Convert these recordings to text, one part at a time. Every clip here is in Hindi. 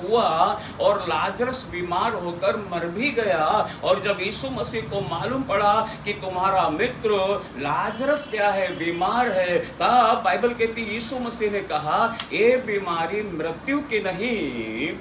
हुआ और लाजरस बीमार होकर मर भी गया। और जब यीशु मसीह को मालूम पड़ा कि तुम्हारा मित्र लाजरस क्या है, बीमार है, तब बाइबल कहती यीशु मसीह ने कहा ये बीमारी मृत्यु की नहीं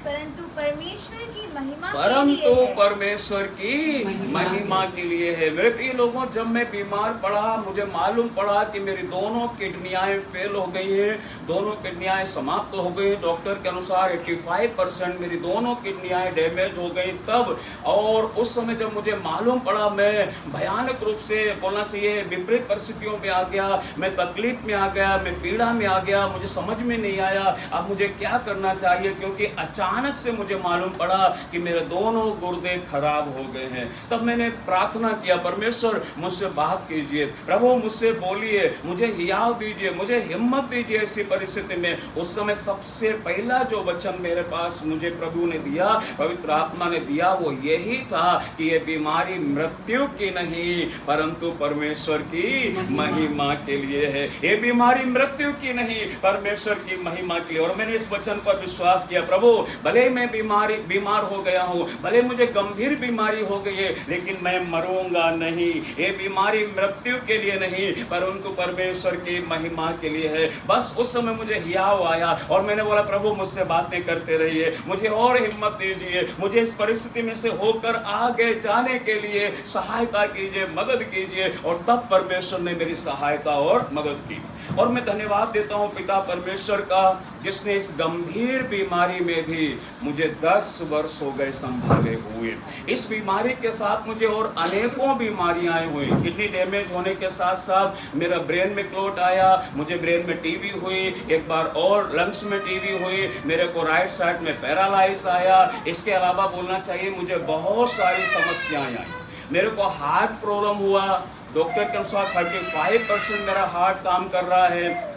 परंतु परमेश्वर की महिमा के परंतु लिए है। परमेश्वर की महिमा के लिए है। मेरे प्रिय लोगों, जब मैं बीमार पड़ा, मुझे मालूम पड़ा कि मेरी दोनों किडनियां फेल हो गई हैं, दोनों किडनियां समाप्त हो गई, डॉक्टर के अनुसार 85% मेरी दोनों किडनियां डैमेज हो गई तब। और उस समय जब मुझे मालूम पड़ा, मैं भयानक रूप से बोलना चाहिए विपरीत परिस्थितियों में आ गया, मैं तकलीफ में आ गया, मैं पीड़ा में आ गया, मुझे समझ में नहीं आया अब मुझे क्या करना चाहिए, क्योंकि अचानक से मुझे मालूम पड़ा कि मेरे दोनों गुर्दे खराब हो गए हैं। तब मैंने प्रार्थना किया, परमेश्वर मुझसे बात कीजिए, प्रभु मुझसे बोलिए, मुझे हियाव दीजिए, मुझे हिम्मत दीजिए ऐसी परिस्थिति में। उस समय सबसे पहला जो वचन मेरे पास मुझे प्रभु ने दिया, पवित्र आत्मा ने दिया, वो यही था कि ये बीमारी मृत्यु की नहीं परंतु परमेश्वर की महिमा के लिए है। ये बीमारी मृत्यु की नहीं, परमेश्वर की महिमा के लिए। और मैंने इस वचन पर विश्वास किया, प्रभु भले मैं बीमार हो गया हूँ, भले मुझे गंभीर बीमारी हो गई है, लेकिन मैं मरूंगा नहीं। ये बीमारी मृत्यु के लिए नहीं परंतु परमेश्वर की महिमा के लिए है। बस उस समय मुझे हियाव आया और मैंने बोला, प्रभु मुझसे बातें करते रहिए, मुझे और हिम्मत दीजिए, मुझे इस परिस्थिति में से होकर आगे जाने के लिए सहायता कीजिए, मदद कीजिए। और तब परमेश्वर ने मेरी सहायता और मदद की। और मैं धन्यवाद देता हूँ पिता परमेश्वर का, जिसने इस गंभीर बीमारी में भी मुझे 10 वर्ष हो गए संभाले हुए। इस बीमारी के साथ मुझे और अनेकों बीमारियां हुई। किडनी डैमेज होने के साथ साथ मेरा ब्रेन में क्लोट आया, मुझे ब्रेन में टीबी हुई, एक बार और लंग्स में टीबी हुई, मेरे को राइट साइड में पैरालाइज आया। इसके अलावा बोलना चाहिए मुझे बहुत सारी समस्याएं आई। मेरे को हार्ट प्रॉब्लम हुआ, डॉक्टर के अनुसार 35% मेरा हार्ट काम कर रहा है।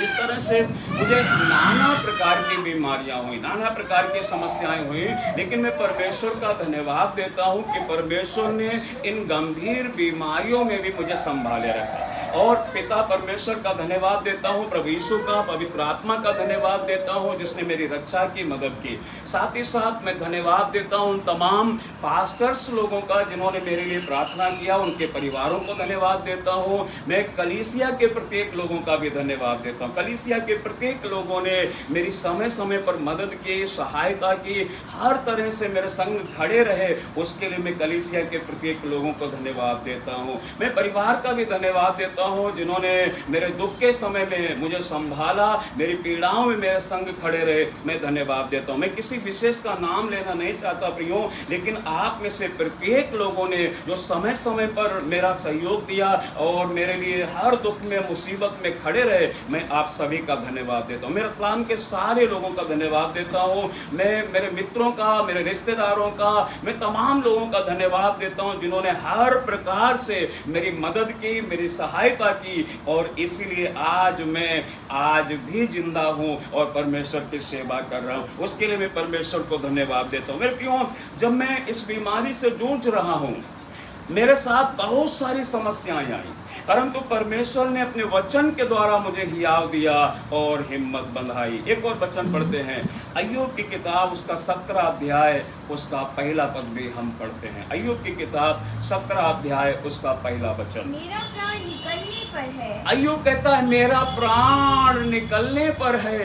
इस तरह से मुझे नाना प्रकार की बीमारियां हुई, नाना प्रकार की समस्याएं हुई, लेकिन मैं परमेश्वर का धन्यवाद देता हूं कि परमेश्वर ने इन गंभीर बीमारियों में भी मुझे संभाले रखा। और पिता परमेश्वर का धन्यवाद देता हूं, प्रभु यीशु का, पवित्र आत्मा का धन्यवाद देता हूं जिसने मेरी रक्षा की, मदद की। साथ ही साथ मैं धन्यवाद देता हूं तमाम पास्टर्स लोगों का जिन्होंने मेरे लिए प्रार्थना किया, उनके परिवारों को धन्यवाद देता हूं। मैं कलीसिया के प्रत्येक लोगों का भी धन्यवाद देता हूं। कलीसिया के प्रत्येक लोगों ने मेरी समय समय पर मदद की, सहायता की, हर तरह से मेरे संग खड़े रहे, उसके लिए मैं कलीसिया के प्रत्येक लोगों को धन्यवाद देता हूं। मैं परिवार का भी धन्यवाद देता हूं जिन्होंने मेरे दुख के समय में मुझे संभाला, मेरी पीड़ाओं में मेरे संग खड़े रहे, मैं धन्यवाद देता हूं। मैं किसी विशेष का नाम लेना नहीं चाहता प्रियो, लेकिन आप में से प्रत्येक लोगों ने जो समय समय पर मेरा सहयोग दिया और मेरे लिए हर दुख में, मुसीबत में खड़े रहे, मैं आप सभी का धन्यवाद देता हूं। मेरे प्लान के सारे लोगों का धन्यवाद देता हूं। मैं मेरे मित्रों का, मेरे रिश्तेदारों का, मैं तमाम लोगों का धन्यवाद देता हूं जिन्होंने हर प्रकार से मेरी मदद की, मेरी सहायता की, और इसीलिए आज मैं आज भी जिंदा हूं और परमेश्वर की सेवा कर रहा हूं। उसके लिए मैं परमेश्वर को धन्यवाद देता हूं। मेरे प्रियो, जब मैं इस बीमारी से जूझ रहा हूं, मेरे साथ बहुत सारी समस्याएं आई, परंतु परमेश्वर ने अपने वचन के द्वारा मुझे हियाव दिया और हिम्मत बंधाई। एक और वचन पढ़ते हैं, अय्यूब की किताब उसका 17 अध्याय उसका पहला पद भी हम पढ़ते हैं। अय्यूब की किताब 17 अध्याय उसका पहला वचन। मेरा प्राण निकलने पर है। अय्यूब कहता है मेरा प्राण निकलने पर है,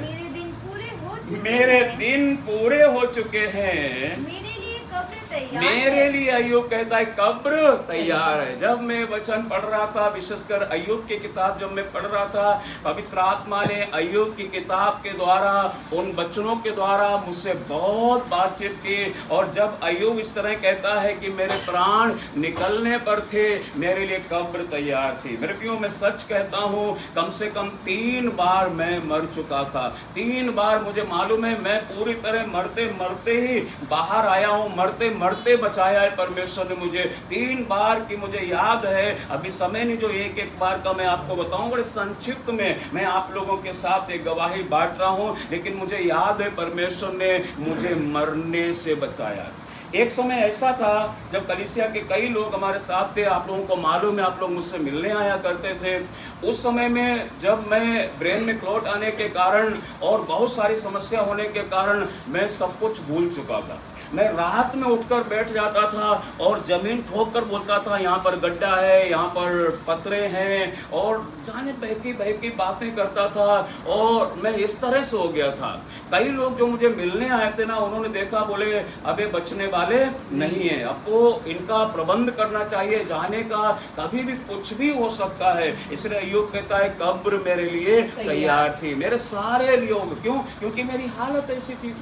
मेरे दिन पूरे हो चुके मेरे हैं। दिन पूरे हो चुके हैं, मेरे लिए कब्र तैयार मेरे है। लिए अय्यूब कहता है कब्र तैयार है। जब मैं वचन पढ़ रहा था, विशेषकर अय्यूब की किताब जब मैं पढ़ रहा था, पवित्र आत्मा ने अय्यूब की किताब के द्वारा, उन वचनों के द्वारा मुझसे बहुत बातचीत की। और जब अय्यूब इस तरह कहता है कि मेरे प्राण निकलने पर थे, मेरे लिए कब्र तैयार थी। मेरे प्रियो, मैं सच कहता हूँ, कम से कम 3 बार मैं मर चुका था। 3 बार मुझे मालूम है, मैं पूरी तरह मरते मरते ही बाहर आया हूँ, मरते मरते बचाया है परमेश्वर ने मुझे। 3 बार की मुझे याद है, अभी समय नहीं जो एक एक बार का मैं आपको बताऊं, बड़े संक्षिप्त में मैं आप लोगों के साथ एक गवाही बांट रहा हूं, लेकिन मुझे याद है परमेश्वर ने मुझे मरने से बचाया। एक समय ऐसा था जब कलीसिया के कई लोग हमारे साथ थे, आप लोगों को मालूम है, आप लोग मुझसे मिलने आया करते थे। उस समय में जब मैं ब्रेन में क्लॉट आने के कारण और बहुत सारी समस्या होने के कारण मैं सब कुछ भूल चुका था। मैं रात में उठकर बैठ जाता था और जमीन ठोक कर बोलता था यहाँ पर गड्ढा है, यहाँ पर पत्थरे हैं, और जाने बहकी बहकी बातें करता था और मैं इस तरह से हो गया था। कई लोग जो मुझे मिलने आए थे ना, उन्होंने देखा, बोले अबे बचने वाले नहीं है, अब तो इनका प्रबंध करना चाहिए, जाने का कभी भी कुछ भी हो सकता है। इसलिए अय्यूब कहता है कब्र मेरे लिए तैयार थी, मेरे सारे लोग। क्यों? क्योंकि मेरी हालत ऐसी थी,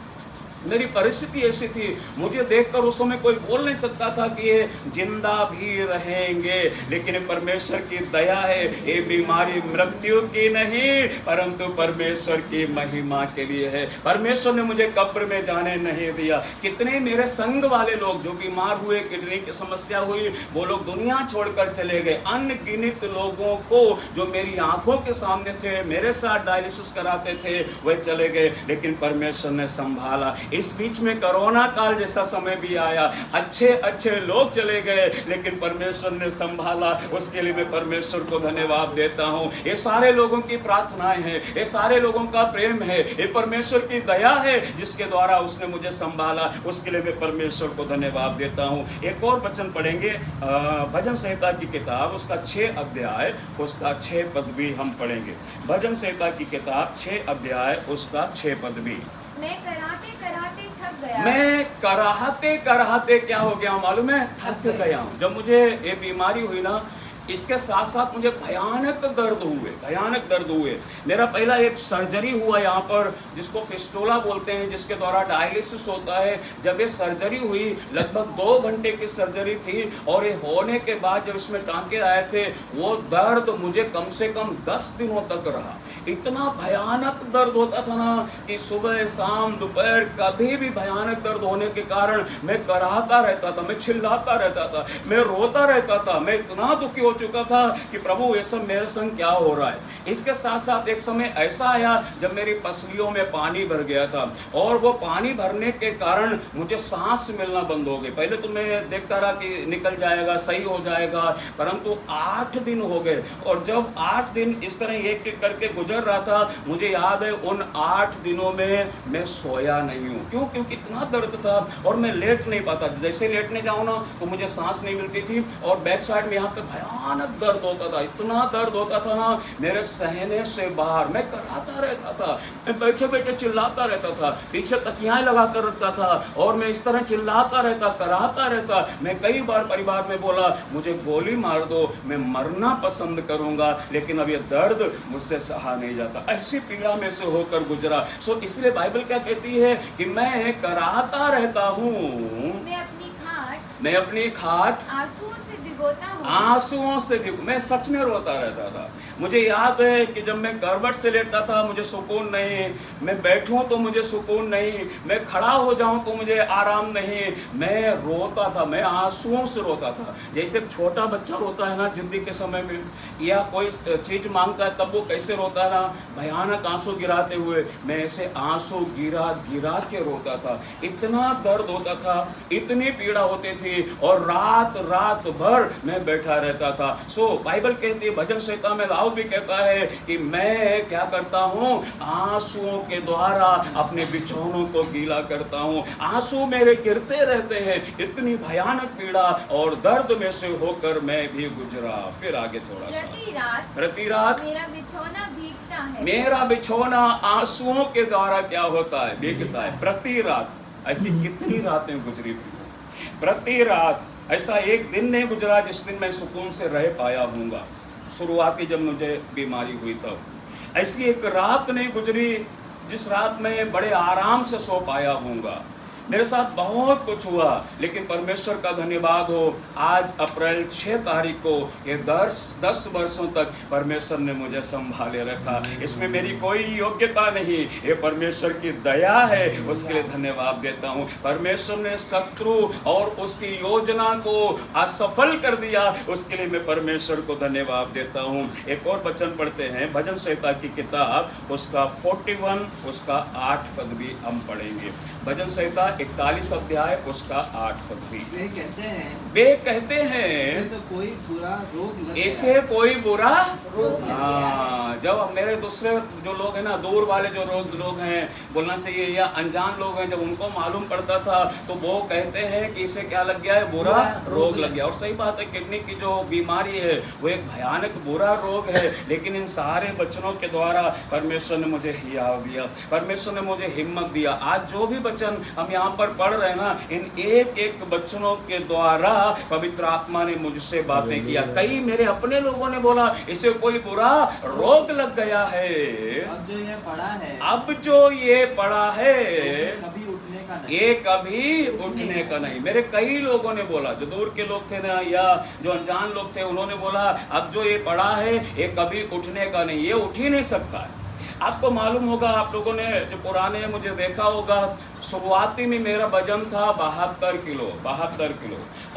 मेरी परिस्थिति ऐसी थी। मुझे देखकर उस समय कोई बोल नहीं सकता था कि ये जिंदा भी रहेंगे, लेकिन परमेश्वर की दया है, ये बीमारी मृत्यु की नहीं परंतु परमेश्वर की महिमा के लिए है। परमेश्वर ने मुझे कब्र में जाने नहीं दिया। कितने मेरे संग वाले लोग जो बीमार हुए, किडनी की समस्या हुई, वो लोग दुनिया छोड़कर चले गए। अनगिनत लोगों को जो मेरी आंखों के सामने थे, मेरे साथ डायलिसिस कराते थे, वे चले गए, लेकिन परमेश्वर ने संभाला। इस बीच में कोरोना काल जैसा समय भी आया, अच्छे अच्छे लोग चले गए, लेकिन परमेश्वर ने संभाला। उसके लिए मैं परमेश्वर को धन्यवाद देता हूँ। ये सारे लोगों की प्रार्थनाएं हैं, ये सारे लोगों का प्रेम है, ये परमेश्वर की दया है जिसके द्वारा उसने मुझे संभाला। उसके लिए मैं परमेश्वर को धन्यवाद देता हूँ। एक और वचन पढ़ेंगे, भजन संहिता की किताब, उसका 6 अध्याय, उसका 6 पद भी हम पढ़ेंगे। भजन संहिता की किताब 6 अध्याय, उसका 6 पद भी। मैं कराहते कराहते थक गया। मैं कराहते कराहते क्या हो गया मालूम है? थक गया हूँ। जब मुझे ये बीमारी हुई ना, इसके साथ साथ मुझे भयानक दर्द हुए, भयानक दर्द हुए। मेरा पहला एक सर्जरी हुआ यहाँ पर, जिसको फिस्टोला बोलते हैं, जिसके द्वारा डायलिसिस होता है। जब ये सर्जरी हुई, लगभग 2 घंटे की सर्जरी थी, और ये होने के बाद जब इसमें टांके आए थे, वो दर्द मुझे कम से कम 10 दिनों तक रहा। इतना भयानक दर्द होता था ना कि सुबह शाम दोपहर कभी भी भयानक दर्द होने के कारण मैं कराहता रहता था, मैं चिल्लाता रहता था, मैं रोता रहता था। मैं इतना दुखी हो चुका था कि प्रभु ये सब मेरे संग क्या हो रहा है। इसके साथ साथ एक समय ऐसा आया जब मेरी पसलियों में पानी भर गया था, और वो पानी भरने के कारण मुझे सांस मिलना बंद हो गई। पहले तो मैं देखता रहा कि निकल जाएगा, सही हो जाएगा, परंतु 8 दिन हो गए, और जब 8 दिन इस तरह एक एक करके गुजर रहा था, मुझे याद है उन 8 दिनों में मैं सोया नहीं हूँ। क्यों? क्योंकि इतना दर्द था और मैं लेट नहीं पाता। जैसे लेटने जाऊँ ना तो मुझे सांस नहीं मिलती थी, और बैक साइड में यहाँ पे भयानक दर्द होता था। इतना दर्द होता था ना, मेरे सहने से बाहर। मैं कराता रहता था, मैं बैठे बैठे चिल्लाता रहता था, पीछे तकियाएं लगा कर रखता था, और मैं इस तरह चिल्लाता रहता, कराता रहता। मैं कई बार परिवार में बोला मुझे गोली मार दो, मैं मरना पसंद करूंगा, लेकिन अब ये दर्द मुझसे सहा नहीं जाता। ऐसी पीड़ा में से होकर गुजरा। सो इसलिए बाइबल क्या कहती है कि मैं कराता रहता हूँ, मैं अपनी खाट आंसुओं से भिगोता हूँ, आंसुओं से भी। मैं सच में रोता रहता था। मुझे याद है कि जब मैं करवट से लेटता था मुझे सुकून नहीं, मैं बैठूं तो मुझे सुकून नहीं, मैं खड़ा हो जाऊं तो मुझे आराम नहीं। मैं रोता था, मैं आंसुओं से रोता था। जैसे छोटा बच्चा रोता है ना जिंदगी के समय में, या कोई चीज मांगता है तब वो कैसे रोता है ना, भयानक आंसू गिराते हुए, मैं ऐसे आंसू गिरा गिरा के रोता था। इतना दर्द होता था, इतनी पीड़ा होती थी, और रात रात भर मैं बैठा रहता था। सो बाइबल कहती है, भजन संहिता में दाऊद भी कहता है कि मैं क्या करता हूँ, आंसुओं के द्वारा अपने बिछौनों को गीला करता हूँ। आंसू मेरे गिरते रहते हैं। इतनी भयानक पीड़ा और दर्द में से होकर मैं भी गुजरा। फिर आगे थोड़ा सा, प्रति रात मेरा बिछौना भीगता है, मेरा बिछौना आंसुओं के द्वारा क्या होता है, भीगता है। प्रति रात, ऐसी कितनी रातें गुजरी, प्रति रात ऐसा एक दिन नहीं गुजरा जिस दिन मैं सुकून से रह पाया हूँगा। शुरुआती जब मुझे बीमारी हुई तब ऐसी एक रात नहीं गुजरी जिस रात में बड़े आराम से सो पाया हूँगा। मेरे साथ बहुत कुछ हुआ, लेकिन परमेश्वर का धन्यवाद हो, आज अप्रैल 6 तारीख को ये 10 वर्षों तक परमेश्वर ने मुझे संभाले रखा। इसमें मेरी कोई योग्यता नहीं, ये परमेश्वर की दया है, उसके लिए धन्यवाद देता हूँ। परमेश्वर ने शत्रु और उसकी योजना को असफल कर दिया, उसके लिए मैं परमेश्वर को धन्यवाद देता हूँ। एक और वचन पढ़ते हैं, भजन संहिता की किताब, उसका 41, उसका 8 पद भी हम पढ़ेंगे। भजन संहिता 41 अध्याय उसका 8 पद भी। वे कहते हैं हैं इसे तो कोई बुरा रोग लग इसे गया। कोई बुरा रोग लग गया। जब अब मेरे दूसरे जो लोग हैं ना, दूर वाले जो लोग हैं बोलना चाहिए, या अनजान लोग हैं, जब उनको मालूम पड़ता था तो वो कहते हैं कि इसे क्या लग गया है, बुरा रोग लग गया। और सही बात है, किडनी की जो बीमारी है वो एक भयानक बुरा रोग है, लेकिन इन सारे वचनों के द्वारा परमेश्वर ने मुझे हियाव दिया, परमेश्वर ने मुझे हिम्मत दिया। आज जो भी वचन हम यहाँ पर पढ़ रहे हैं ना, इन एक एक वचनों के द्वारा पवित्र आत्मा ने मुझसे बातें किया। कई मेरे अपने लोगों ने बोला इसे कोई बुरा रोग लग गया है। अब जो ये पड़ा है, अब जो ये पड़ा है कभी उठने का नहीं। ये कभी उठने का नहीं। मेरे कई लोगों ने बोला, जो दूर के लोग थे ना या जो अनजान लोग थे, उन्होंने बोला अब जो ये पड़ा है ये कभी उठने का नहीं, ये उठ ही नहीं सकता है। आपको मालूम होगा, आप लोगों ने जो पुराने मुझे देखा होगा, शुरुआती में मेरा वजन था 72 किलो,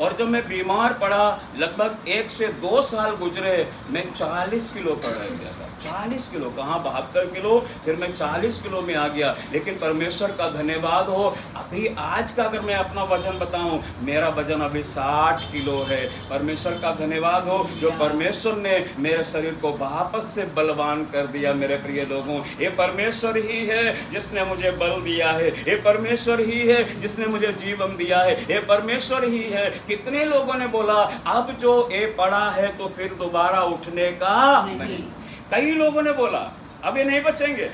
और जब मैं बीमार पड़ा लगभग 1 से 2 साल गुजरे, मैं 40 किलो पर रह गया था। 40 किलो कहाँ, 72 किलो, फिर मैं 40 किलो में आ गया। लेकिन परमेश्वर का धन्यवाद हो, अभी आज का अगर मैं अपना वजन बताऊं, मेरा वजन अभी 60 किलो है। परमेश्वर का धन्यवाद हो जो परमेश्वर ने मेरे शरीर को वापस से बलवान कर दिया। मेरे प्रिय लोगों, ये परमेश्वर ही है जिसने मुझे बल दिया है, ये परमेश्वर ही है जिसने मुझे जीवन दिया है, ये परमेश्वर ही है। कितने लोगों ने बोला अब जो ये पड़ा है तो फिर दोबारा उठने का नहीं। कई लोगों ने बोला अब ये नहीं बचेंगे,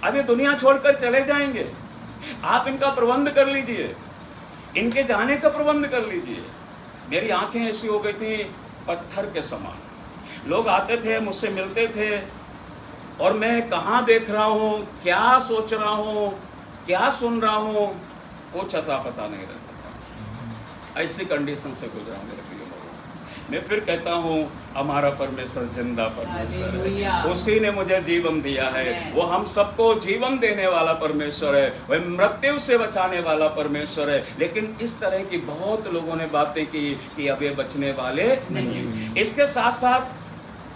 अब ये दुनिया छोड़कर चले जाएंगे, आप इनका प्रबंध कर लीजिए, इनके जाने का प्रबंध कर लीजिए। मेरी आंखें ऐसी हो गई थी पत्थर के समान। लोग आते थे, मुझसे मिलते थे, और मैं कहाँ देख रहा हूँ, क्या सोच रहा हूँ, क्या सुन रहा हूँ, कुछ अता पता नहीं रहता। ऐसी कंडीशन से गुजरा मेरे प्रिय लोगों। मैं फिर कहता हूँ हमारा परमेश्वर जिंदा परमेश्वर है, उसी ने मुझे जीवन दिया है। वो हम सबको जीवन देने वाला परमेश्वर है, वह मृत्यु से बचाने वाला परमेश्वर है। लेकिन इस तरह की बहुत लोगों ने बातें की कि अब ये बचने वाले नहीं। इसके साथ साथ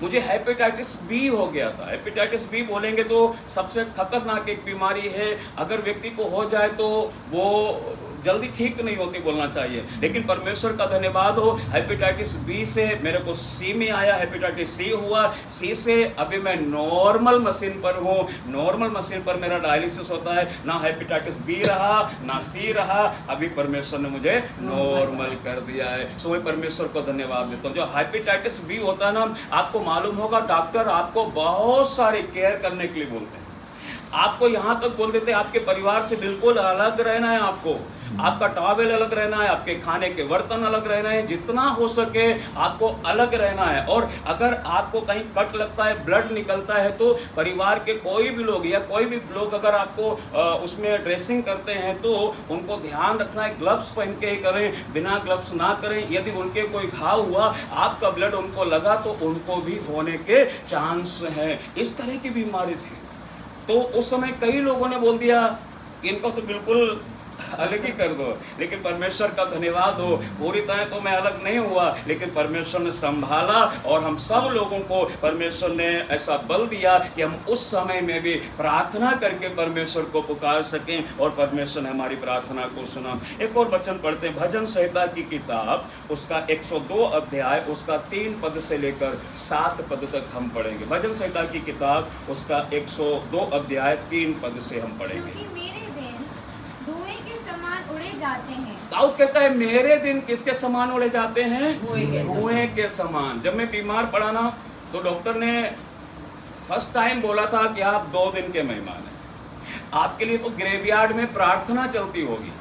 मुझे हेपेटाइटिस बी हो गया था। हेपेटाइटिस बी बोलेंगे तो सबसे खतरनाक एक बीमारी है। अगर व्यक्ति को हो जाए तो वो जल्दी ठीक नहीं होती बोलना चाहिए, लेकिन परमेश्वर का धन्यवाद हो, हेपेटाइटिस बी से मेरे को सी में आया, हेपेटाइटिस सी हुआ, सी से अभी मैं नॉर्मल मशीन पर हूँ। नॉर्मल मशीन पर मेरा डायलिसिस होता है, ना हेपेटाइटिस बी रहा ना सी रहा, अभी परमेश्वर ने मुझे नॉर्मल कर दिया है। सो मैं परमेश्वर को धन्यवाद देता हूँ। जो हेपेटाइटिस बी होता है ना, आपको मालूम होगा डॉक्टर आपको बहुत सारे केयर करने के लिए बोलते हैं। आपको यहाँ तक बोल देते हैं आपके परिवार से बिल्कुल अलग रहना है, आपका टॉवेल अलग रहना है, आपके खाने के बर्तन अलग रहना है, जितना हो सके आपको अलग रहना है। और अगर आपको कहीं कट लगता है, ब्लड निकलता है, तो परिवार के कोई भी लोग या कोई भी लोग अगर आपको उसमें ड्रेसिंग करते हैं तो उनको ध्यान रखना है ग्लव्स पहन के ही करें, बिना ग्लव्स ना करें। यदि उनके कोई घाव हुआ, आपका ब्लड उनको लगा तो उनको भी होने के चांस हैं। इस तरह की बीमारी थी। तो उस समय कई लोगों ने बोल दिया कि इनको तो बिल्कुल अलग ही कर दो, लेकिन परमेश्वर का धन्यवाद हो, पूरी तरह तो मैं अलग नहीं हुआ, लेकिन परमेश्वर ने संभाला और हम सब लोगों को परमेश्वर ने ऐसा बल दिया कि हम उस समय में भी प्रार्थना करके परमेश्वर को पुकार सकें, और परमेश्वर ने हमारी प्रार्थना को सुना। एक और वचन पढ़ते हैं, भजन संहिता की किताब उसका 102 अध्याय उसका 3 पद से लेकर 7 पद तक हम पढ़ेंगे। भजन संहिता की किताब उसका 102 अध्याय 3 पद से हम पढ़ेंगे। क्योंकि मेरे दिन धुएं के समान उड़े जाते हैं। दाऊद कहता है मेरे दिन किसके समान उड़े जाते हैं? धुएं धुएं के समान। जब मैं बीमार पड़ा ना तो डॉक्टर ने फर्स्ट टाइम बोला था कि आप 2 दिन के मेहमान हैं, आपके लिए तो ग्रेवयार्ड में प्रार्थना चलती होगी।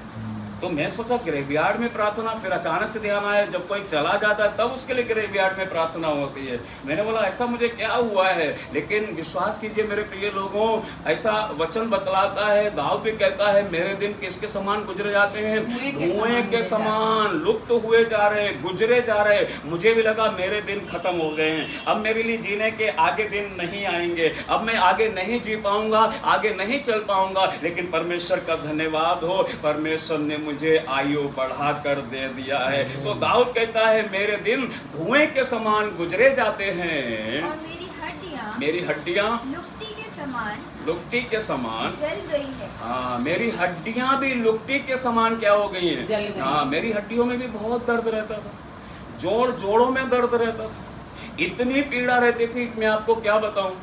तो मैं सोचा ग्रेवयार्ड में प्रार्थना, फिर अचानक से ध्यान आया जब कोई चला जाता है तब उसके लिए ग्रेवयार्ड में प्रार्थना होती है। मैंने बोला ऐसा मुझे क्या हुआ है, लेकिन विश्वास कीजिए मेरे प्रिय लोगों, ऐसा वचन बतलाता है, दाऊद भी कहता है मेरे दिन किसके समान गुजरे जाते हैं? धुएं के समान लुप्त हुए जा रहे, गुजरे जा रहे। मुझे भी लगा मेरे दिन खत्म हो गए हैं, अब मेरे लिए जीने के आगे दिन नहीं आएंगे, अब मैं आगे नहीं जी पाऊंगा, आगे नहीं चल पाऊंगा। लेकिन परमेश्वर का धन्यवाद हो, परमेश्वर ने मुझे आयु बढ़ा कर दे दिया है। सो दाऊद कहता है मेरे दिन धुएं के समान गुजरे जाते हैं, और मेरी हड्डियां लुप्ती के समान लुकटी के समान जल गई है। हाँ, मेरी हड्डियां भी लुकटी के समान क्या हो गई हैं? जल गई। हाँ, मेरी हड्डियों में भी बहुत दर्द रहता था, जोड़ों में दर्द रहता था, इतनी पीड़ा रहती थी मैं आपको क्या बताऊं।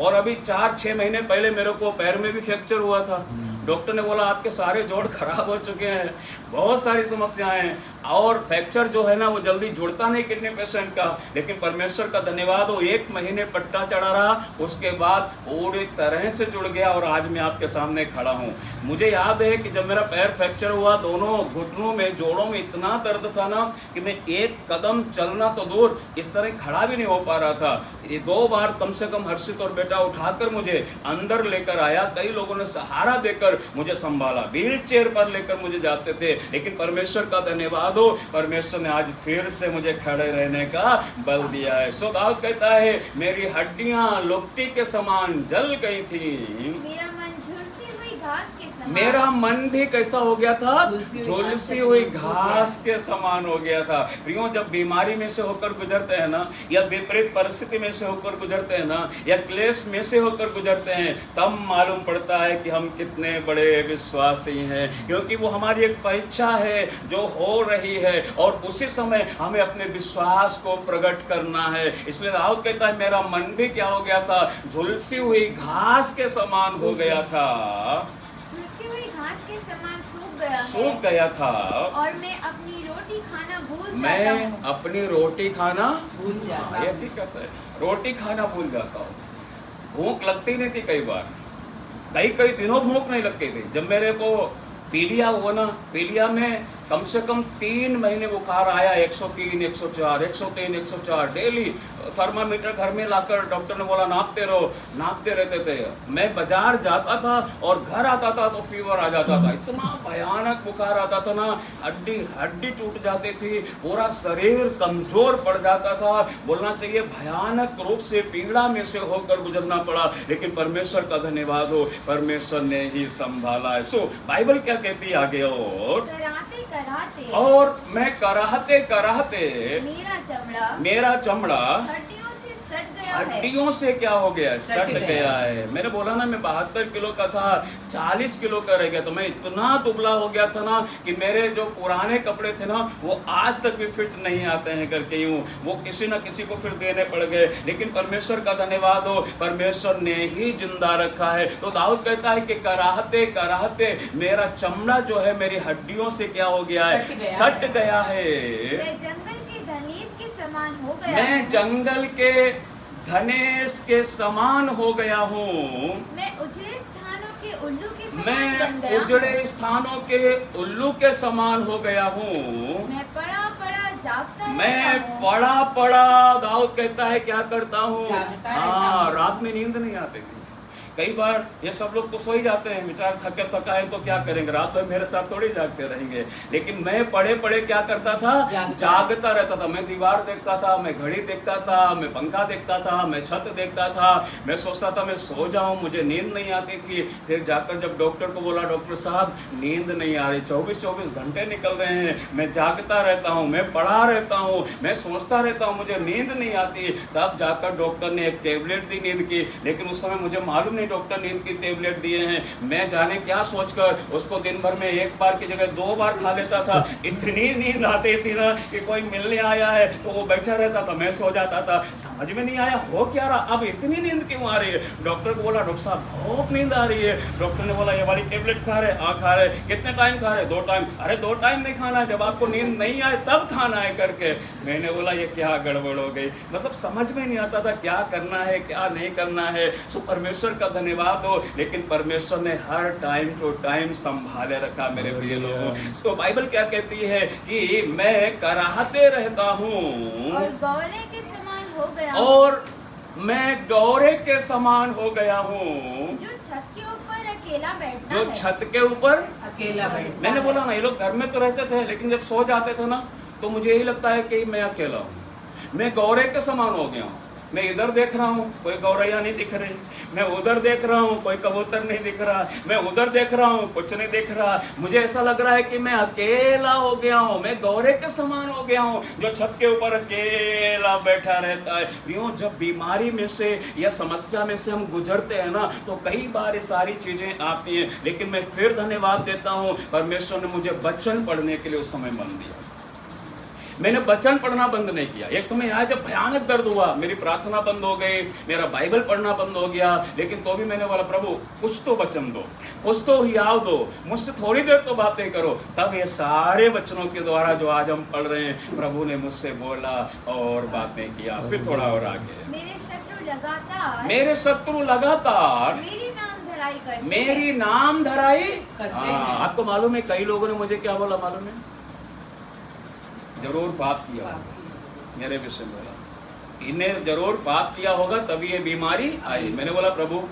और अभी 4-6 महीने पहले मेरे को पैर में भी फ्रैक्चर हुआ था। डॉक्टर ने बोला आपके सारे जोड़ खराब हो चुके हैं, बहुत सारी समस्याएं हैं, और फ्रैक्चर जो है ना वो जल्दी जुड़ता नहीं किडनी पेशेंट का। लेकिन परमेश्वर का धन्यवाद हो, 1 महीने पट्टा चढ़ा रहा, उसके बाद पूरी तरह से जुड़ गया और आज मैं आपके सामने खड़ा हूँ। मुझे याद है कि जब मेरा पैर फ्रैक्चर हुआ, दोनों घुटनों में, जोड़ों में इतना दर्द था ना कि मैं एक कदम चलना तो दूर, इस तरह खड़ा भी नहीं हो पा रहा था। ये 2 बार कम से कम हर्षित और बेटा उठाकर मुझे अंदर लेकर आया, कई लोगों ने सहारा देकर मुझे संभाला, व्हील चेयर पर लेकर मुझे जाते थे। लेकिन परमेश्वर का धन्यवाद हो, परमेश्वर ने आज फिर से मुझे खड़े रहने का बल दिया है। सो दाऊद कहता है मेरी हड्डियां लुकटी के समान जल गई थी। मेरा मन झुलसी हुई घास के समान। मेरा मन भी कैसा हो गया था? झुलसी हुई घास के समान हो गया था। प्रियो, जब बीमारी में से होकर गुजरते हैं ना, या विपरीत परिस्थिति में से होकर गुजरते हैं ना, या क्लेश में से होकर गुजरते हैं, तब मालूम पड़ता है कि हम कितने बड़े विश्वासी हैं, क्योंकि वो हमारी एक परीक्षा है जो हो रही है और उसी समय हमें अपने विश्वास को प्रकट करना है। इसलिए दाऊद कहता है मेरा मन भी क्या हो गया था? झुलसी हुई घास के समान हो गया था, झुलसी हुई घास के समान सूख सूख गया था। और मैं अपनी रोटी खाना भूल जाता मैं हूँ। अपनी रोटी खाना भूल जाता ये हूँ। ठीक कहता है, रोटी खाना भूल जाता हूँ। भूख लगती नहीं थी, कई बार कई दिनों भूख नहीं लगती थी। जब मेरे को पीलिया हुआ ना, पीलिया में कम से कम 3 महीने बुखार आया, 103, 104, 103, 104 डेली। थर्मामीटर घर में लाकर डॉक्टर ने बोला नापते रहो, नापते रहते थे। मैं बाजार जाता था और घर आता था तो फीवर आ जाता था, इतना भयानक बुखार आता था ना, हड्डी टूट जाती थी, पूरा शरीर कमजोर पड़ जाता था। बोलना चाहिए भयानक रूप से पीड़ा में से होकर गुजरना पड़ा। लेकिन परमेश्वर का धन्यवाद हो, परमेश्वर ने ही संभाला है। सो बाइबल क्या कहती है आगे? और मैं कराहते मेरा चमड़ा हड्डियों से क्या हो गया? सट गया है। मैंने बोला ना मैं 72 किलो का था, 40 किलो का रह गया। तो मैं इतना दुबला हो गया था ना कि मेरे जो पुराने कपड़े थे ना वो आज तक भी फिट नहीं आते हैं करके यूँ वो किसी न किसी को फिर देने पड़ गए। लेकिन परमेश्वर का धन्यवाद हो, परमेश्वर ने ही जिंदा रखा है। तो दाऊद कहता है कि कराहते मेरा चमड़ा जो है मेरी हड्डियों से क्या हो गया है? सट गया है। मैं जंगल के धनेश के समान हो गया मैं जंगल के धनेश के समान हो गया हूँ। मैं उजड़े स्थानों के उल्लू के समान मैं बन गया उजड़े स्थानों के उल्लू के समान हो गया हूँ। मैं पड़ा जागता मैं रहता हूँ। पड़ा दाऊद कहता है क्या करता हूँ? जागता रहता हाँ, हूँ। रात में नींद नहीं आती थी। कई बार ये सब लोग तो सो ही जाते हैं, बेचारे थके थकाए तो क्या करेंगे, रात भर मेरे साथ थोड़ी जागते रहेंगे। लेकिन मैं पड़े क्या करता था? जागता रहता था। मैं दीवार देखता था, मैं घड़ी देखता था, मैं पंखा देखता था, मैं छत देखता था। मैं सोचता था मैं सो जाऊं, मुझे नींद नहीं आती थी। फिर जाकर जब डॉक्टर को बोला डॉक्टर साहब नींद नहीं आ रही, 24 घंटे निकल रहे हैं, मैं जागता रहता हूँ, मैं पड़ा रहता हूँ, मैं सोचता रहता हूँ, मुझे नींद नहीं आती। तब जाकर डॉक्टर ने एक टेबलेट दी नींद की। लेकिन उस समय मुझे मालूम डॉक्टर नींद की टेबलेट दिए हैं। मैं जाने क्या सोचकर उसको दिन भर में 1 बार की जगह 2 बार खा लेता था। इतनी नींद आती थी ना कि कोई मिलने आया है तो वो बैठा रहता था, मैं सो जाता था। समझ में नहीं आया हो क्या रहा, अब इतनी नींद क्यों आ रही है। डॉक्टर को बोला डॉक्टर साहब बहुत नींद आ रही है। डॉक्टर ने बोला ये वाली टेबलेट खा रहे? हाँ खा रहे। कितने टाइम खा रहे? 2 टाइम। अरे 2 टाइम नहीं खाना है, जब आपको नींद नहीं आए तब खाना है करके। मैंने बोला ये क्या गड़बड़ हो गई, मतलब समझ में नहीं आता था क्या करना है क्या नहीं करना है। सो परमेश्वर का धन्यवाद हो, लेकिन परमेश्वर ने हर टाइम टू टाइम संभाले रखा मेरे प्रिय लोगों। तो बाइबल क्या कहती है कि मैं कराहते रहता हूँ और गौरे के समान हो गया और मैं गौरे के समान हो गया हूँ। जो छत के ऊपर अकेला बैठता जो है। छत के ऊपर अकेला बैठता मैंने है। बोला ना ये लोग घर में तो रहते थे, लेकिन जब सो जाते थे ना तो मुझे यही लगता है कि मैं अकेला हूँ, मैं गौरे के समान हो गया हूँ। मैं इधर देख रहा हूँ कोई गौरैया नहीं दिख रही, मैं उधर देख रहा हूँ कोई कबूतर नहीं दिख रहा, मैं उधर देख रहा हूँ कुछ नहीं दिख रहा। मुझे ऐसा लग रहा है कि मैं अकेला हो गया हूँ, मैं गौरे के समान हो गया हूँ जो छत के ऊपर अकेला बैठा रहता है। यूँ जब बीमारी में से या समस्या में से हम गुजरते हैं ना, तो कई बार ये सारी चीजें आती हैं, लेकिन मैं फिर धन्यवाद देता हूँ परमेश्वर ने मुझे वचन पढ़ने के लिए उस समय मन दिया। मैंने वचन पढ़ना बंद नहीं किया। एक समय आया जब भयानक दर्द हुआ, मेरी प्रार्थना बंद हो गई, मेरा बाइबल पढ़ना बंद हो गया, लेकिन तो भी मैंने बोला प्रभु कुछ तो वचन दो, कुछ तो हियाव दो, मुझसे थोड़ी देर तो बातें करो। तब ये सारे वचनों के द्वारा जो आज हम पढ़ रहे हैं, प्रभु ने मुझसे बोला और बातें किया। फिर थोड़ा और आगे, मेरे शत्रु लगातार मेरी नाम धराई करते हैं। आपको मालूम है कई लोगों ने मुझे क्या बोला मालूम है? जरूर पाप किया होगा, मेरे विषय में बोला इन्हें जरूर पाप किया होगा तभी ये बीमारी आई। मैंने बोला प्रभु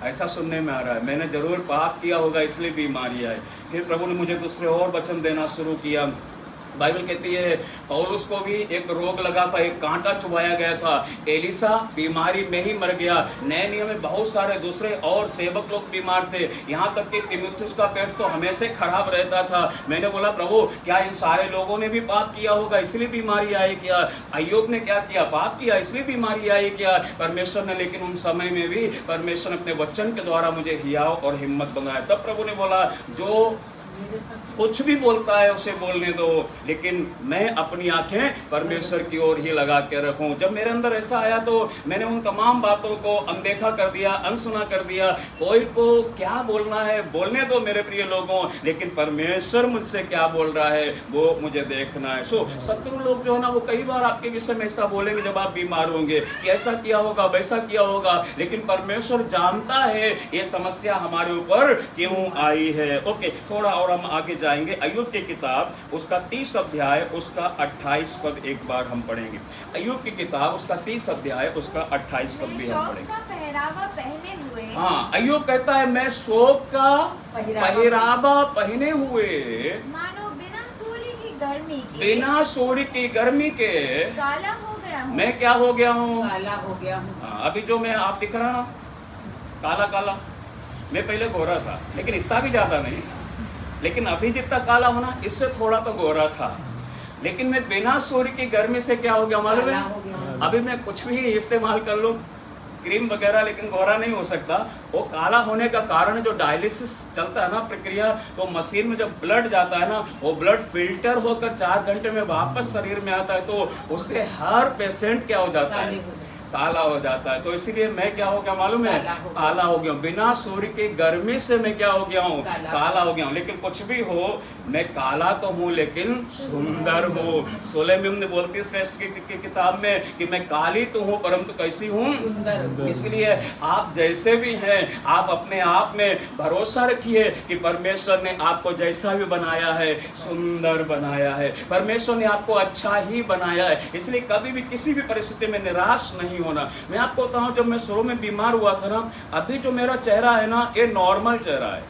ऐसा सुनने में आ रहा है, मैंने जरूर पाप किया होगा इसलिए बीमारी आई। फिर प्रभु ने मुझे दूसरे और वचन देना शुरू किया। बाइबल कहती है पौलुस को भी एक रोग लगा था, एक कांटा चुभाया गया था, एलिसा बीमारी में ही मर गया। नए नियम में बहुत सारे दूसरे और सेवक लोग बीमार थे, यहाँ तक कि तीमुथियुस का पेट तो हमेशा खराब रहता था। मैंने बोला प्रभु क्या इन सारे लोगों ने भी पाप किया होगा इसलिए बीमारी आई क्या? अय्यूब ने क्या किया? पाप किया इसलिए बीमारी आई क्या? परमेश्वर ने, लेकिन उन समय में भी परमेश्वर ने अपने वचन के द्वारा मुझे हियाव और हिम्मत बनाया। तब प्रभु ने बोला जो कुछ भी बोलता है उसे बोलने दो, लेकिन मैं अपनी आंखें परमेश्वर की ओर ही लगा के रखूं। जब मेरे अंदर ऐसा आया तो मैंने उन तमाम बातों को अनदेखा कर दिया, अनसुना कर दिया। कोई को क्या बोलना है बोलने दो मेरे प्रिय लोगों, लेकिन परमेश्वर मुझसे क्या बोल रहा है वो मुझे देखना है। शत्रु लोग जो है ना वो कई बार आपके विषय में ऐसा बोलेंगे जब आप बीमार होंगे कि ऐसा किया होगा वैसा किया होगा, लेकिन परमेश्वर जानता है ये समस्या हमारे ऊपर क्यों आई है। ओके, थोड़ा और हम आगे जाएंगे। अय्यूब की किताब उसका 30 अध्याय उसका 28 पद एक बार हम पढ़ेंगे। अय्यूब की किताब उसका 30 अध्याय उसका 28 पद भी हम पढ़ेंगे। पहरावा पहने हुए, हाँ, अय्यूब कहता है मैं शोक का पहरावा पहने हुए, मानो बिना सूर्य की गर्मी के काला हो गया हूँ। मैं क्या हो गया हूँ? काला हो गया हूँ। अभी जो मैं आप दिख रहा ना काला काला, मैं पहले गोरा था लेकिन इतना भी ज्यादा नहीं, लेकिन अभी जितना काला होना इससे थोड़ा तो गोरा था, लेकिन मैं बिना सूर्य की गर्मी से क्या हो गया मालूम है? अभी मैं कुछ भी इस्तेमाल कर लूँ क्रीम वगैरह, लेकिन गोरा नहीं हो सकता। वो काला होने का कारण जो डायलिसिस चलता है ना प्रक्रिया, तो मशीन में जब ब्लड जाता है ना वो ब्लड फिल्टर होकर 4 घंटे में वापस शरीर में आता है, तो उससे हर पेशेंट क्या हो जाता है? काला हो जाता है। तो इसीलिए मैं क्या हो गया मालूम है? काला हो गया हूँ। बिना सूर्य की गर्मी से मैं क्या हो गया हूँ? काला हो गया हूँ। लेकिन कुछ भी हो, मैं काला तो हूँ लेकिन सुंदर हूँ। सुलेमान ने बोलती है श्रेष्ठ की किताब में कि मैं काली तो हूँ परंतु कैसी हूँ? इसलिए आप जैसे भी हैं आप अपने आप में भरोसा रखिए कि परमेश्वर ने आपको जैसा भी बनाया है सुंदर बनाया है। परमेश्वर ने आपको अच्छा ही बनाया है, इसलिए कभी भी किसी भी परिस्थिति में निराश नहीं होना। मैं आपको बताऊं जब मैं शुरू में बीमार हुआ था ना, अभी जो मेरा चेहरा है ना ये नॉर्मल चेहरा है।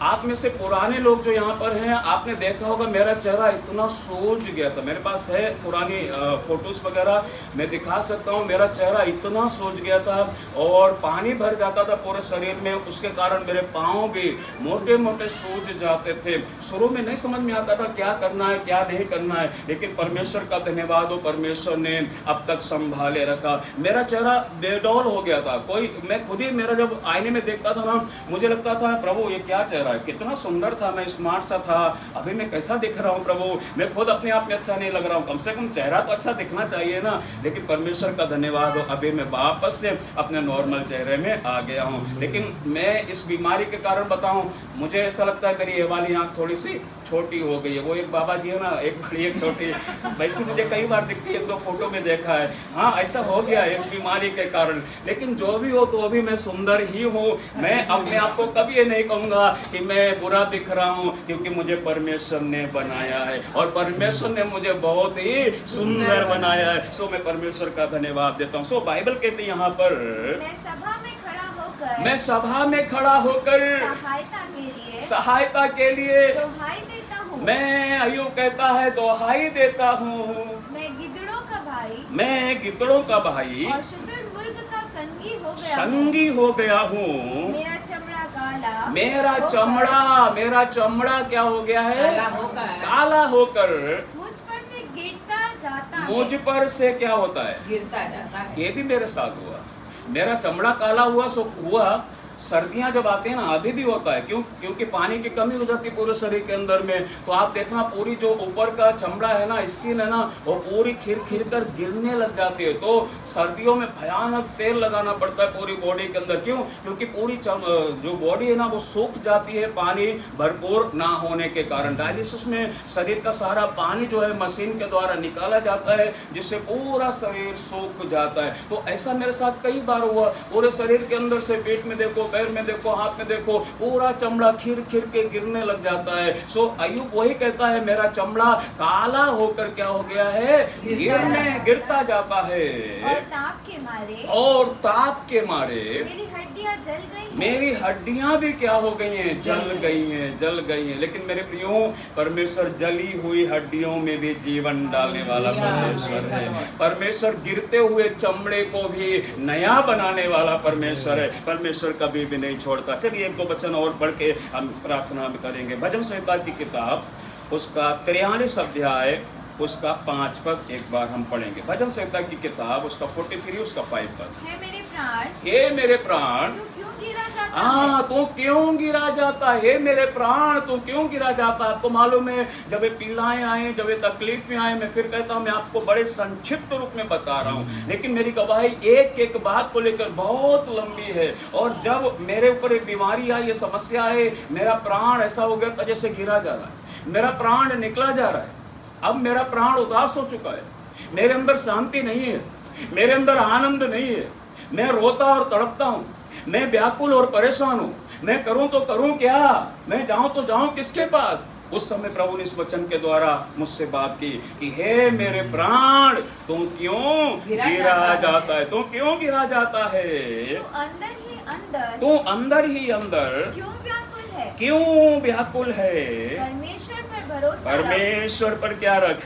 आप में से पुराने लोग जो यहाँ पर हैं आपने देखा होगा मेरा चेहरा इतना सूज गया था। मेरे पास है पुरानी फोटोज वगैरह, मैं दिखा सकता हूँ। मेरा चेहरा इतना सूज गया था और पानी भर जाता था पूरे शरीर में, उसके कारण मेरे पाँव भी मोटे मोटे सूज जाते थे। शुरू में नहीं समझ में आता था क्या करना है क्या नहीं करना है, लेकिन परमेश्वर का धन्यवाद हो, परमेश्वर ने अब तक संभाले रखा। मेरा चेहरा बेडौल हो गया था। मैं खुद ही मेरा जब आईने में देखता था ना मुझे लगता था प्रभु ये क्या चेहरा, कितना सुंदर था, मैं स्मार्ट सा था, अभी मैं कैसा दिख रहा हूँ प्रभु, मैं खुद अपने आप में अच्छा नहीं लग रहा हूँ। कम से कम चेहरा तो अच्छा दिखना चाहिए ना। लेकिन परमेश्वर का धन्यवाद हो अभी मैं वापस से अपने नॉर्मल चेहरे में आ गया हूँ। लेकिन मैं इस बीमारी के कारण बताऊँ, मुझे ऐसा लगता है मेरी ये वाली आँख थोड़ी सी छोटी हो गई है। वो एक बाबा जी है ना, एक बड़ी एक छोटी, वैसे मुझे कई बार दिखती है, 1-2 फोटो में देखा है। हाँ ऐसा हो गया है इस बीमारी के कारण, लेकिन जो भी हो तो अभी मैं सुंदर ही हूँ। मैं अपने आप को कभी ये नहीं कहूँगा कि मैं बुरा दिख रहा हूँ, क्योंकि मुझे परमेश्वर ने बनाया है और परमेश्वर ने मुझे बहुत ही सुंदर बनाया है। सो मैं परमेश्वर का धन्यवाद देता हूँ। सो बाइबल कहती है यहाँ पर मैं सभा में खड़ा होकर सहायता के लिए दुहाई देता हूँ। मैं अय्यूब कहता है दुहाई देता हूँ। मैं गिदड़ों का भाई और गया संगी हो गया हूँ, मेरा चमड़ा काला मेरा चमड़ा क्या हो गया है? काला होकर काला होकर मुझ पर से गिरता जाता है। मुझ पर से क्या होता है? गिरता जाता है। ये भी मेरे साथ हुआ। मेरा चमड़ा काला हुआ सो हुआ। सर्दियां जब आती है ना, अभी भी होता है, क्योंकि पानी की कमी हो जाती है पूरे शरीर के अंदर में। तो आप देखना पूरी जो ऊपर का चमड़ा है ना, स्किन है ना, वो पूरी खिर खिर कर गिरने लग जाती है। तो सर्दियों में भयानक तेल लगाना पड़ता है पूरी बॉडी के अंदर। क्यों? क्योंकि पूरी जो बॉडी है ना वो सूख जाती है पानी भरपूर ना होने के कारण। डायलिसिस में शरीर का सारा पानी जो है मशीन के द्वारा निकाला जाता है, जिससे पूरा शरीर सूख जाता है। तो ऐसा मेरे साथ कई बार हुआ। पूरे शरीर के अंदर से पेट में देखो, पैर में देखो, हाथ में देखो, पूरा चमड़ा खिर खिर के गिरने लग जाता है। सो अय्यूब वही कहता है, मेरा चमड़ा काला होकर क्या हो गया है? गिरता जाता है। और ताप के मारे मेरी हड्डियां जल गई हैं। मेरी हड्डियां भी क्या हो गई हैं? जल गई हैं। लेकिन मेरे प्रियो, परमेश्वर जली हुई हड्डियों में भी जीवन डालने वाला परमेश्वर है। परमेश्वर गिरते हुए चमड़े को भी नया बनाने वाला परमेश्वर है। परमेश्वर कभी भी नहीं छोड़ता। चलिए एक दो वचन और पढ़ के हम प्रार्थना में करेंगे। भजन संहिता की किताब उसका 43 अध्याय उसका 5 पद एक बार हम पढ़ेंगे। भजन संहिता की किताब उसका 43 उसका 5 पद। हे मेरे प्राण, तू क्यों गिरा जाता हाँ, तू क्यों गिरा जाता है? मेरे प्राण, तू क्यों गिरा जाता है? आपको मालूम है, जब ये पीड़ाएं आए, जब ये तकलीफें आए, मैं फिर कहता हूँ, मैं आपको बड़े संक्षिप्त रूप में बता रहा हूँ, लेकिन मेरी गवाही एक एक बात को लेकर बहुत लंबी है। और जब मेरे ऊपर एक बीमारी आई, ये समस्या है, मेरा प्राण ऐसा हो गया था जैसे गिरा जा रहा है, मेरा प्राण निकला जा रहा है। अब मेरा प्राण उदास हो चुका है, मेरे अंदर शांति नहीं है, मेरे अंदर आनंद नहीं है। मैं रोता और तड़पता हूँ, मैं व्याकुल और परेशान हूँ। मैं करूँ तो करूँ क्या? मैं जाऊँ तो जाऊँ किसके पास? उस समय प्रभु ने इस वचन के द्वारा मुझसे बात की कि हे मेरे प्राण, तू क्यों गिरा जाता है? तू क्यों गिरा जाता है? तू अंदर ही अंदर क्यों व्याकुल है? परमेश्वर पर क्या रख?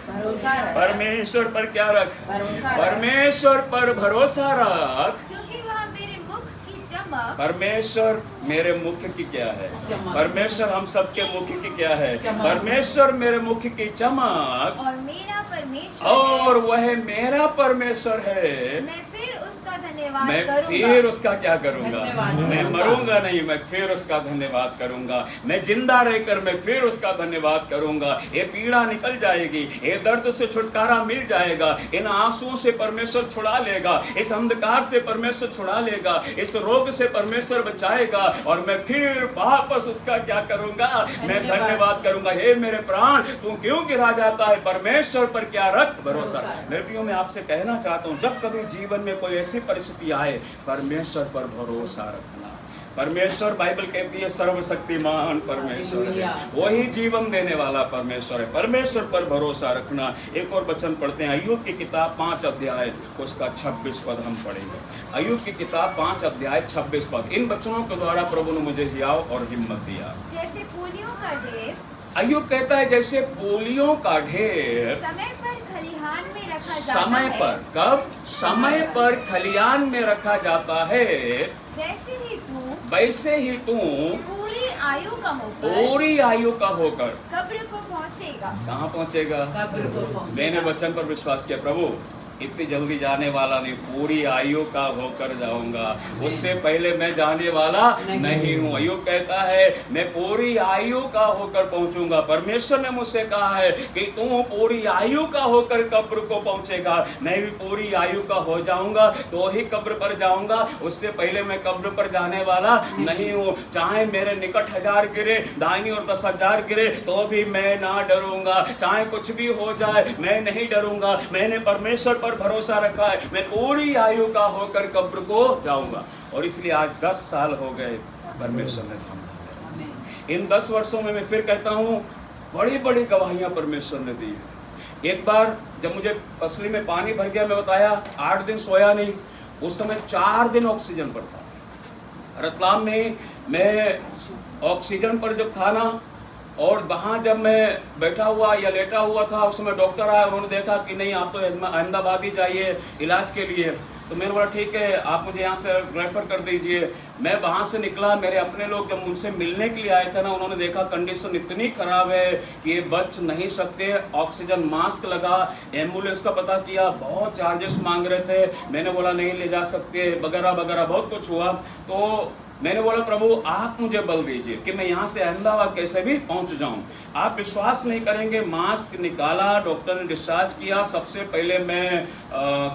परमेश्वर पर क्या रख? परमेश्वर पर भरोसा रख। क्योंकि वह मेरे मुख की चमक, परमेश्वर मेरे मुख की क्या है? परमेश्वर हम सबके मुख की क्या है? चमक। परमेश्वर मेरे मुख की चमक, और मेरा परमेश्वर और वह मेरा परमेश्वर है। मैं फिर उसका धन्यवाद मैं करूंगा। फिर उसका क्या करूंगा? धन्यवाद मैं करूंगा। मरूंगा नहीं, मैं फिर उसका धन्यवाद करूंगा। मैं जिंदा रहकर मैं फिर उसका धन्यवाद करूंगा। ये पीड़ा निकल जाएगी, ये दर्द से छुटकारा मिल जाएगा, इन आंसुओं से परमेश्वर छुड़ा लेगा, इस अंधकार से परमेश्वर छुड़ा लेगा, इस रोग से परमेश्वर बचाएगा, और मैं फिर वापस उसका क्या करूंगा? मैं धन्यवाद करूंगा। हे मेरे प्राण, तू क्यों गिरा जाता है? परमेश्वर पर क्या रख? भरोसा। मेरे प्रियो, मैं आपसे कहना चाहता हूँ, जब कभी जीवन में कोई ऐसी परिस्थिति आए, परमेश्वर पर भरोसा रखना। परमेश्वर, बाइबल कहती है, सर्वशक्तिमान परमेश्वर है, वही जीवन देने वाला परमेश्वर है। परमेश्वर पर भरोसा रखना। एक और वचन पढ़ते हैं, अय्यूब की किताब 5 अध्याय उसका 26 पद हम पढ़ेंगे। अय्यूब की किताब 5 अध्याय 26 पद। इन वचनों के द्वारा प्रभु ने मुझे हियाव और हिम्मत दिया। जैसे पोलियों का ढेर, अय्यूब कहता है, जैसे पोलियों का ढेर समय पर खलिहान में रखा जाता समय है। पर, कब? समय पर खलियान में रखा जाता है, वैसे ही तू पूरी आयु का होकर कब्र को पहुंचेगा। कहाँ पहुंचेगा? मैंने वचन पर विश्वास किया, प्रभु इतनी जल्दी जाने वाला नहीं, पूरी आयु का होकर जाऊंगा, उससे पहले मैं जाने वाला नहीं हूँ। अय्यूब कहता है, मैं पूरी आयु का होकर पहुंचूंगा। परमेश्वर ने मुझसे कहा है कि तू पूरी आयु का होकर कब्र को पहुंचेगा। मैं भी पूरी आयु का हो जाऊंगा तो ही कब्र पर जाऊंगा, उससे पहले मैं कब्र पर जाने वाला नहीं हूँ। चाहे मेरे निकट 1000 गिरे, दाहिनी और 10,000 गिरे, तो भी मैं ना डरूंगा। चाहे कुछ भी हो जाए, मैं नहीं डरूंगा। मैंने परमेश्वर पर भरोसा रखा है, मैं पूरी आयु का होकर कब्र को जाऊंगा। और इसलिए आज 10 साल हो गए परमेश्वर ने संभाला। इन 10 वर्षों में मैं फिर कहता हूँ, बड़ी बड़ी गवाहियां परमेश्वर ने दी है। एक बार जब मुझे पसली में पानी भर गया, मैं बताया 8 दिन सोया नहीं, उस समय 4 दिन ऑक्सीजन पर था। रतलाम में मैं ऑक्सीजन पर जब था ना, और वहाँ जब मैं बैठा हुआ या लेटा हुआ था, उसमें डॉक्टर आया, उन्होंने देखा कि नहीं आप तो अहमदाबाद ही चाहिए इलाज के लिए। तो मैंने बोला ठीक है, आप मुझे यहाँ से रेफ़र कर दीजिए। मैं वहाँ से निकला, मेरे अपने लोग जब मुझसे मिलने के लिए आए थे ना, उन्होंने देखा कंडीशन इतनी ख़राब है कि ये बच नहीं सकते। ऑक्सीजन मास्क लगा, एम्बुलेंस का पता किया, बहुत चार्जेस मांग रहे थे। मैंने बोला नहीं ले जा सकते, वगैरह वगैरह बहुत कुछ हुआ। तो मैंने बोला प्रभु आप मुझे बल दीजिए कि मैं यहाँ से अहमदाबाद कैसे भी पहुँच जाऊँ। आप विश्वास नहीं करेंगे, मास्क निकाला, डॉक्टर ने डिस्चार्ज किया। सबसे पहले मैं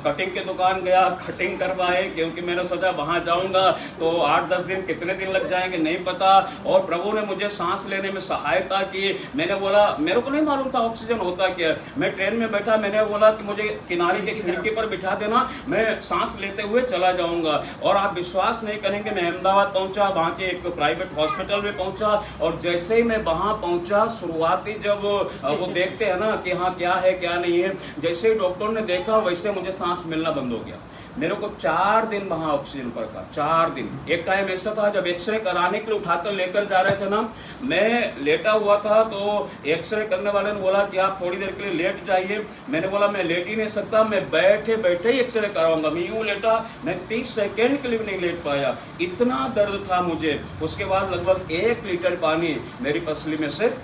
कटिंग के दुकान गया, कटिंग करवाए, क्योंकि मैंने सोचा वहाँ जाऊँगा तो 8-10 दिन कितने दिन लग जाएंगे नहीं पता। और प्रभु ने मुझे सांस लेने में सहायता की। मैंने बोला, मेरे को नहीं मालूम था ऑक्सीजन होता क्या। मैं ट्रेन में बैठा, मैंने बोला कि मुझे किनारे के खिड़की पर बिठा देना, मैं सांस लेते हुए चला जाऊँगा। और आप विश्वास नहीं करेंगे, मैं अहमदाबाद पहुंचा, वहाँ के एक प्राइवेट हॉस्पिटल में पहुंचा। और जैसे ही मैं वहाँ पहुंचा, शुरुआती जब वो देखते हैं ना कि हाँ क्या है क्या नहीं है, जैसे ही डॉक्टर ने देखा वैसे मुझे सांस मिलना बंद हो गया। मेरे को 4 दिन वहाँ ऑक्सीजन पर था, 4 दिन। एक टाइम ऐसा था जब एक्सरे कराने के लिए उठाकर लेकर जा रहे थे ना, मैं लेटा हुआ था, तो एक्सरे करने वाले ने बोला कि आप थोड़ी देर के लिए लेट जाइए। मैंने बोला मैं लेट ही नहीं सकता, मैं बैठे बैठे ही एक्सरे कराऊंगा। मैं यूँ लेटा, मैं 30 सेकेंड के लिए भी नहीं लेट पाया, इतना दर्द था मुझे। उसके बाद लगभग 1 लीटर पानी मेरी पसली में से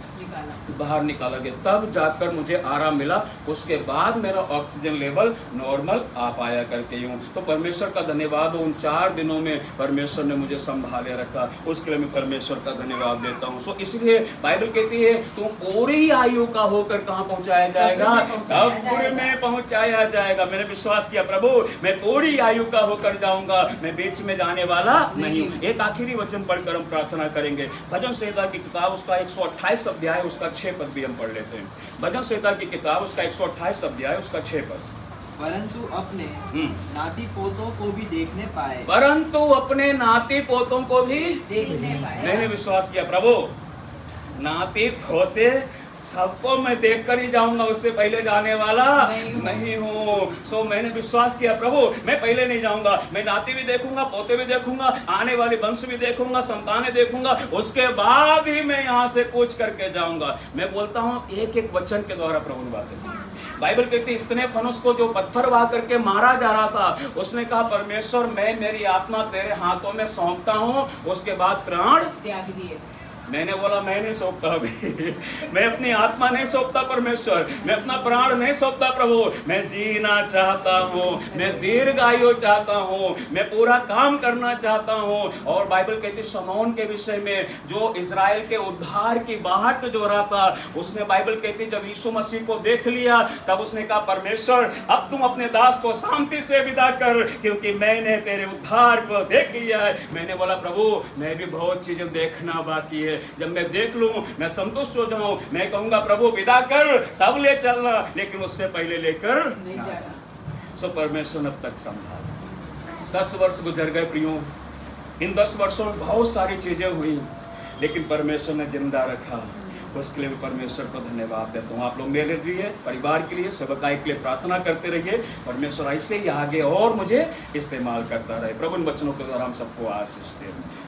बाहर निकाला गया, तब जाकर मुझे आराम मिला। उसके बाद मेरा ऑक्सीजन लेवल नॉर्मल आ पाया करके यूँ। तो परमेश्वर का धन्यवाद हो, उन 4 दिनों में परमेश्वर ने मुझे संभाले रखा, उसके लिए मैं परमेश्वर का धन्यवाद देता हूँ। सो इसलिए बाइबल कहती है तू पूरी आयु का होकर कहाँ पहुँचाया जाएगा, कब्र में पहुँचाया जाएगा। मैंने विश्वास किया प्रभु मैं पूरी आयु का होकर जाऊँगा, मैं बीच में जाने वाला नहीं हूँ। एक आखिरी वचन पढ़कर हम प्रार्थना करेंगे। भजन संहिता की किताब उसका 128 अध्याय उसका 6 पद भी हम पढ़ लेते हैं। भजन संहिता की किताब उसका 128 अध्याय उसका 6 पद। परंतु अपने नाती पोतों को भी देखने पाए, परंतु अपने नाती पोतों को भी देखने पाए। मैंने विश्वास किया प्रभु नाती पोते सबको मैं देखकर ही जाऊंगा, उससे पहले जाने वाला नहीं हूँ। सो मैंने विश्वास किया प्रभु मैं पहले नहीं जाऊंगा, मैं नाती भी देखूंगा, पोते भी देखूंगा, आने वाली वंश भी देखूंगा, संतानें देखूंगा, उसके बाद ही मैं यहाँ से कूच करके जाऊंगा। मैं बोलता हूँ एक एक वचन के द्वारा प्रभु बातें। बाइबल कहती है स्तेफनोस को जो पत्थर वाह करके मारा जा रहा था, उसने कहा परमेश्वर मैं मेरी आत्मा तेरे हाथों में सौंपता हूँ, उसके बाद प्राण त्याग दिए। मैंने बोला मैं नहीं सौंपता अभी मैं अपनी आत्मा नहीं सौंपता परमेश्वर, मैं अपना प्राण नहीं सौंपता प्रभु, मैं जीना चाहता हूँ, मैं दीर्घायु चाहता हूँ, मैं पूरा काम करना चाहता हूँ। और बाइबल कहती है शमौन के विषय में जो इजराइल के उद्धार की बाट जो रहा था, उसने बाइबल कहती जब यीशु मसीह को देख लिया तब उसने कहा परमेश्वर अब तुम अपने दास को शांति से विदा कर, क्योंकि मैंने तेरे उद्धार को देख लिया है। मैंने बोला प्रभु मैं भी बहुत चीजें देखना बाकी है, जब मैं देख लूं मैं संतुष्ट हो जाऊं, मैं कहूंगा प्रभु विदा कर तब ले चलना, लेकिन उससे पहले लेकर नहीं जाना। सो परमेश्वर अब तक संभाला। 10 वर्ष गुजर गए प्रियो, इन 10 वर्षों में बहुत सारी चीजें हुई, लेकिन परमेश्वर ने जिंदा रखा, उसके लिए परमेश्वर को धन्यवाद देता हूँ। आप लोग मेरे लिए, परिवार के लिए, सेवकाई के लिए प्रार्थना करते रहिए, परमेश्वर ऐसे ही आगे और मुझे इस्तेमाल करता रहे। प्रभु इन वचनों के द्वारा हम सबको आशीष दे।